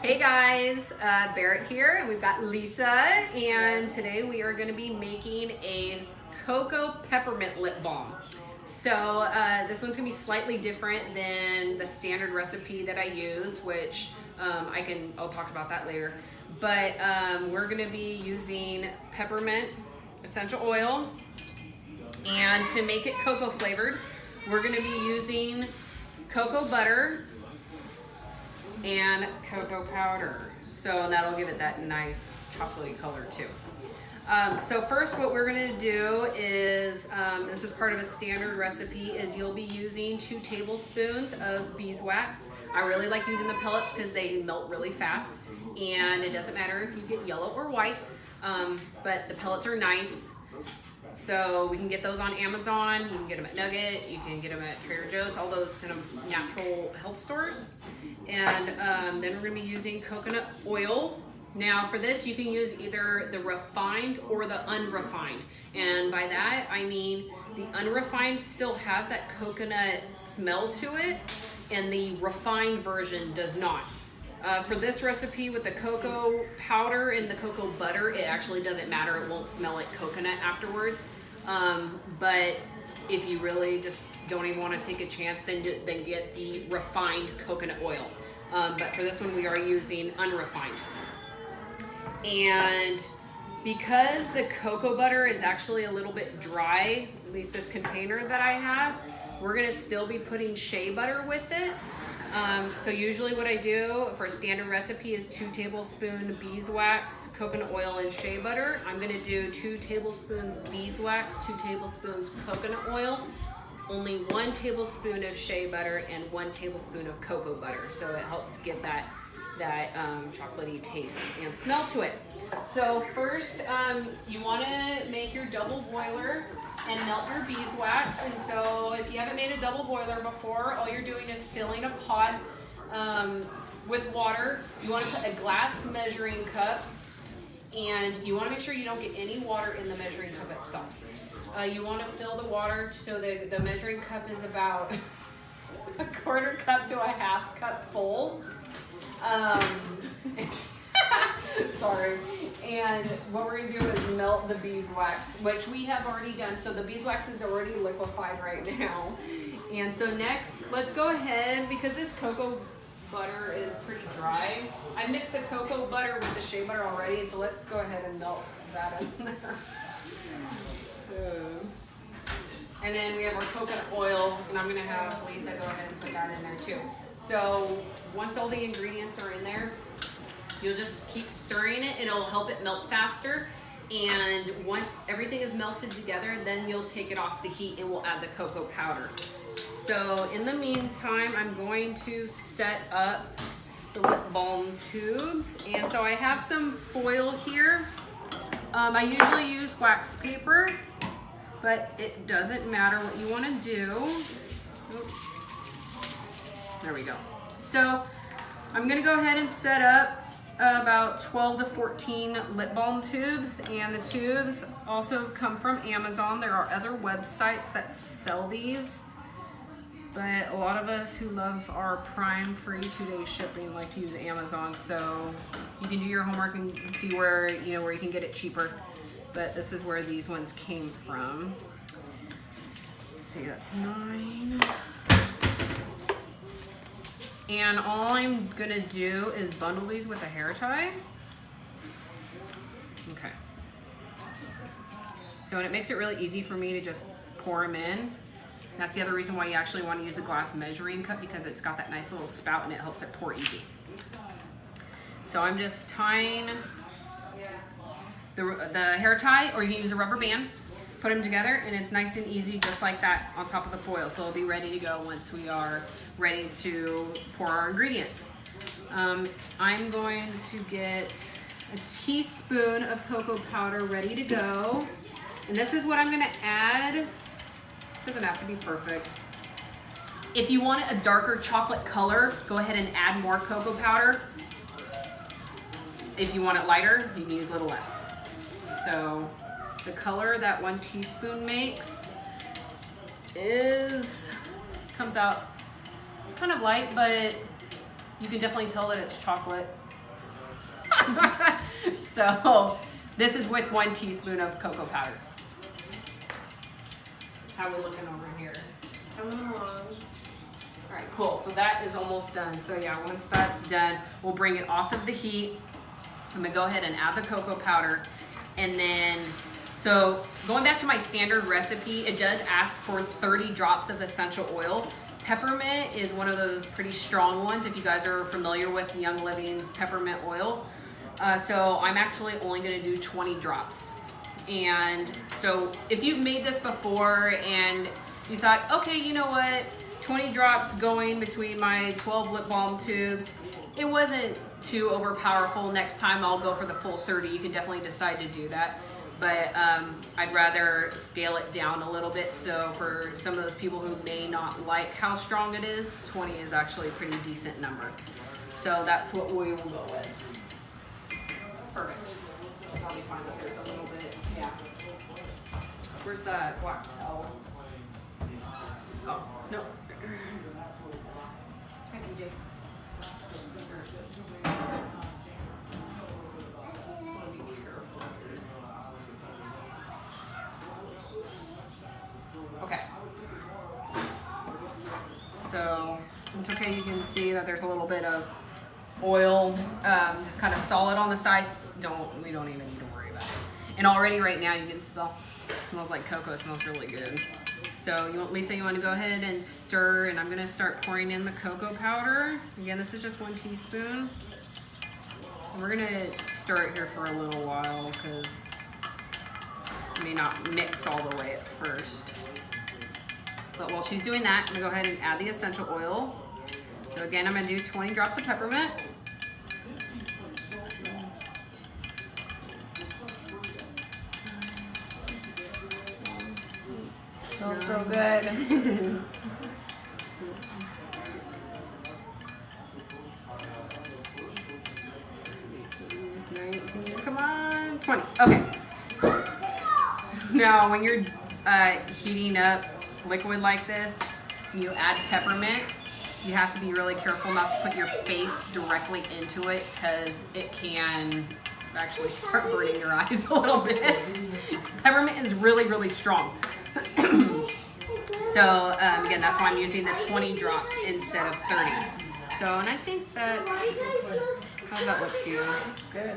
Hey guys, Barrett here, and we've got Lisa, and today we are going to be making a Cocoa-Peppermint Lip Balm. So this one's going to be slightly different than the standard recipe that I use, which I'll talk about that later. But we're going to be using peppermint essential oil, and to make it cocoa flavored, we're going to be using cocoa butter and cocoa powder. So that'll give it that nice chocolatey color too. So first what we're gonna do is, this is part of a standard recipe, is you'll be using 2 tablespoons of beeswax. I really like using the pellets because they melt really fast, and it doesn't matter if you get yellow or white, but the pellets are nice. So we can get those on Amazon, you can get them at Nugget, you can get them at Trader Joe's, all those kind of natural health stores. And then we're gonna be using coconut oil. Now for this, you can use either the refined or the unrefined. And by that, I mean the unrefined still has that coconut smell to it, and the refined version does not. For this recipe with the cocoa powder and the cocoa butter, it actually doesn't matter. It won't smell like coconut afterwards. But if you really just don't even want to take a chance, then get the refined coconut oil. But for this one, we are using unrefined. And because the cocoa butter is actually a little bit dry, at least this container that I have, we're gonna still be putting shea butter with it. So usually what I do for a standard recipe is 2 tablespoons beeswax, coconut oil, and shea butter. I'm gonna do 2 tablespoons beeswax, 2 tablespoons coconut oil, only 1 tablespoon of shea butter, and 1 tablespoon of cocoa butter. So it helps give that chocolatey taste and smell to it. So first, you wanna make your double boiler and melt your beeswax. And so if you haven't made a double boiler before, all you're doing is filling a pot with water. You want to put a glass measuring cup, and you want to make sure you don't get any water in the measuring cup itself. You want to fill the water so the measuring cup is about a 1/4 cup to a 1/2 cup full. Sorry. And what we're gonna do is melt the beeswax, which we have already done. So the beeswax is already liquefied right now. And so next, let's go ahead, because this cocoa butter is pretty dry. I mixed the cocoa butter with the shea butter already, so let's go ahead and melt that in there. And then we have our coconut oil, and I'm gonna have Lisa go ahead and put that in there too. So once all the ingredients are in there, you'll just keep stirring it, and it'll help it melt faster. And once everything is melted together, then you'll take it off the heat and we'll add the cocoa powder. So in the meantime, I'm going to set up the lip balm tubes. And so I have some foil here. I usually use wax paper, but it doesn't matter what you want to do. There we go. So I'm gonna go ahead and set up about 12 to 14 lip balm tubes, and the tubes also come from Amazon. There are other websites that sell these, but a lot of us who love our Prime free 2-day shipping like to use Amazon. So you can do your homework and see where you can get it cheaper. But this is where these ones came from. Let's see, that's 9. And all I'm gonna do is bundle these with a hair tie. Okay. So, and it makes it really easy for me to just pour them in. That's the other reason why you actually want to use the glass measuring cup, because it's got that nice little spout and it helps it pour easy. So I'm just tying the hair tie, or you can use a rubber band. Put them together, and it's nice and easy, just like that, on top of the foil. So it'll be ready to go once we are ready to pour our ingredients. I'm going to get a teaspoon of cocoa powder ready to go. And this is what I'm gonna add. Doesn't have to be perfect. If you want a darker chocolate color, go ahead and add more cocoa powder. If you want it lighter, you can use a little less. So the color that 1 teaspoon makes comes out, it's kind of light, but you can definitely tell that it's chocolate. So this is with 1 teaspoon of cocoa powder. How are we looking over here? Coming along. All right, cool. So that is almost done. So yeah, once that's done, we'll bring it off of the heat. I'm gonna go ahead and add the cocoa powder. And then, so going back to my standard recipe, it does ask for 30 drops of essential oil. Peppermint is one of those pretty strong ones if you guys are familiar with Young Living's peppermint oil. So I'm actually only gonna do 20 drops. And so if you've made this before and you thought, okay, you know what, 20 drops going between my 12 lip balm tubes, it wasn't too overpowerful. Next time I'll go for the full 30. You can definitely decide to do that. But I'd rather scale it down a little bit. So for some of those people who may not like how strong it is, 20 is actually a pretty decent number. So that's what we will go with. Perfect. I'll be fine if there's a little bit, yeah. Where's that black towel? Oh, no. Hi, DJ. Okay. So it's okay, you can see that there's a little bit of oil, just kind of solid on the sides. We don't even need to worry about it. And already right now you can smell, it smells like cocoa. It smells really good. So Lisa, you want to go ahead and stir, and I'm going to start pouring in the cocoa powder. Again, this is just 1 teaspoon. And we're going to stir it here for a little while because it may not mix all the way at first. But while she's doing that, I'm going to go ahead and add the essential oil. So again, I'm going to do 20 drops of peppermint. Smells so good. Come on, 20. Okay. Now, when you're heating up liquid like this, you add peppermint, you have to be really careful not to put your face directly into it because it can actually start burning your eyes a little bit. Peppermint is really, really strong. So again, that's why I'm using the 20 drops instead of 30. So, and I think that's, how's that look to you? It's good.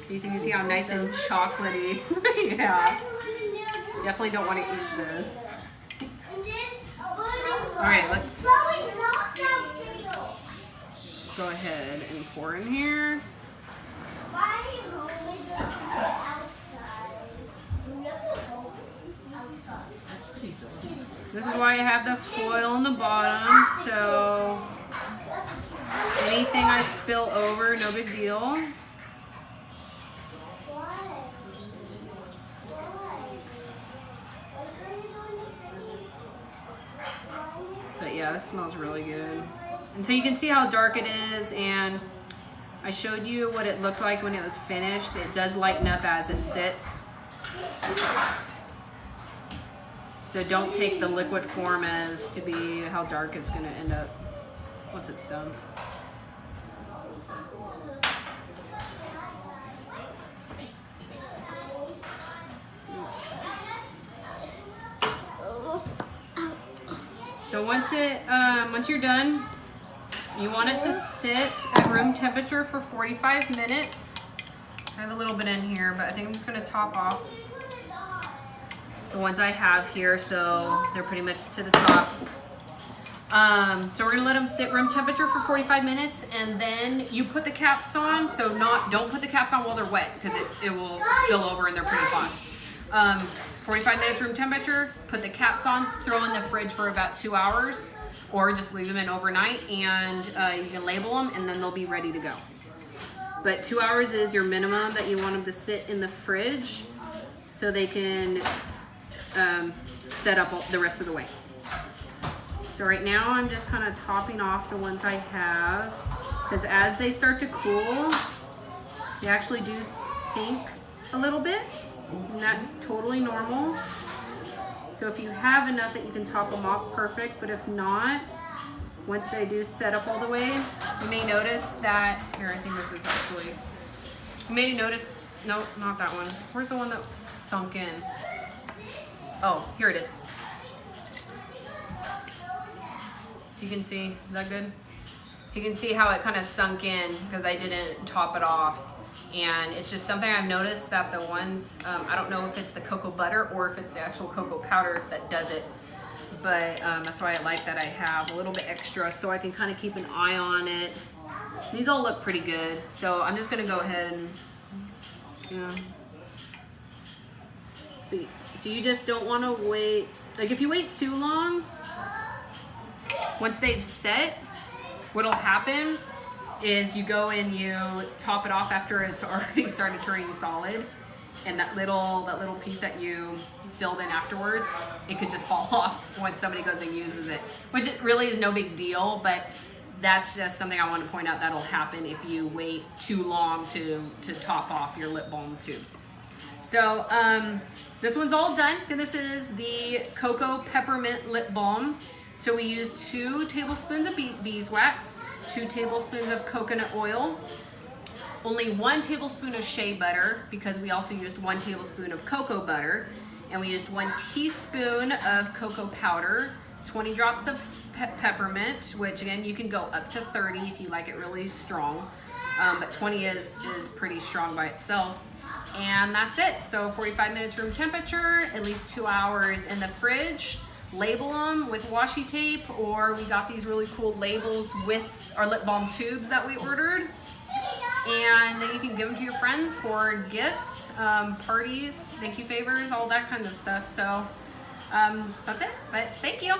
So you can see how nice and chocolatey. Yeah. Definitely don't want to eat this. All right, let's go ahead and pour in here. This is why I have the foil on the bottom, so anything I spill over, no big deal. But yeah, this smells really good. And so you can see how dark it is, and I showed you what it looked like when it was finished. It does lighten up as it sits. So don't take the liquid form as to be how dark it's going to end up once it's done. So once you're done, you want it to sit at room temperature for 45 minutes. I have a little bit in here, but I think I'm just going to top off the ones I have here, so they're pretty much to the top. So we're gonna let them sit room temperature for 45 minutes, and then you put the caps on. So don't put the caps on while they're wet because it will spill over and they're pretty hot. 45 minutes room temperature, put the caps on, throw in the fridge for about 2 hours, or just leave them in overnight, and you can label them and then they'll be ready to go. But 2 hours is your minimum that you want them to sit in the fridge so they can set up the rest of the way. So right now I'm just kind of topping off the ones I have, because as they start to cool, they actually do sink a little bit, and that's totally normal. So if you have enough that you can top them off, perfect, but if not, once they do set up all the way, you may notice that, here, I think this is actually You may notice, no, not that one. Where's the one that sunk in? Oh, here it is. So you can see, is that good? So you can see how it kind of sunk in because I didn't top it off. And it's just something I've noticed that the ones, I don't know if it's the cocoa butter or if it's the actual cocoa powder that does it. But that's why I like that I have a little bit extra so I can kind of keep an eye on it. These all look pretty good. So I'm just gonna go ahead and, yeah. So you just don't wanna wait, like if you wait too long, once they've set, what'll happen is you go and you top it off after it's already started turning solid, and that little piece that you filled in afterwards, it could just fall off when somebody goes and uses it, which it really is no big deal, but that's just something I want to point out that'll happen if you wait too long to top off your lip balm tubes. So this one's all done. This is the Cocoa-Peppermint Lip Balm. So we used 2 tablespoons of beeswax, 2 tablespoons of coconut oil, only 1 tablespoon of shea butter because we also used 1 tablespoon of cocoa butter, and we used 1 teaspoon of cocoa powder, 20 drops of peppermint, which again you can go up to 30 if you like it really strong, but 20 is pretty strong by itself. And that's it. So 45 minutes room temperature, at least 2 hours in the fridge. Label them with washi tape, or we got these really cool labels with our lip balm tubes that we ordered. And then you can give them to your friends for gifts, parties, thank you favors, all that kind of stuff. So that's it, but thank you.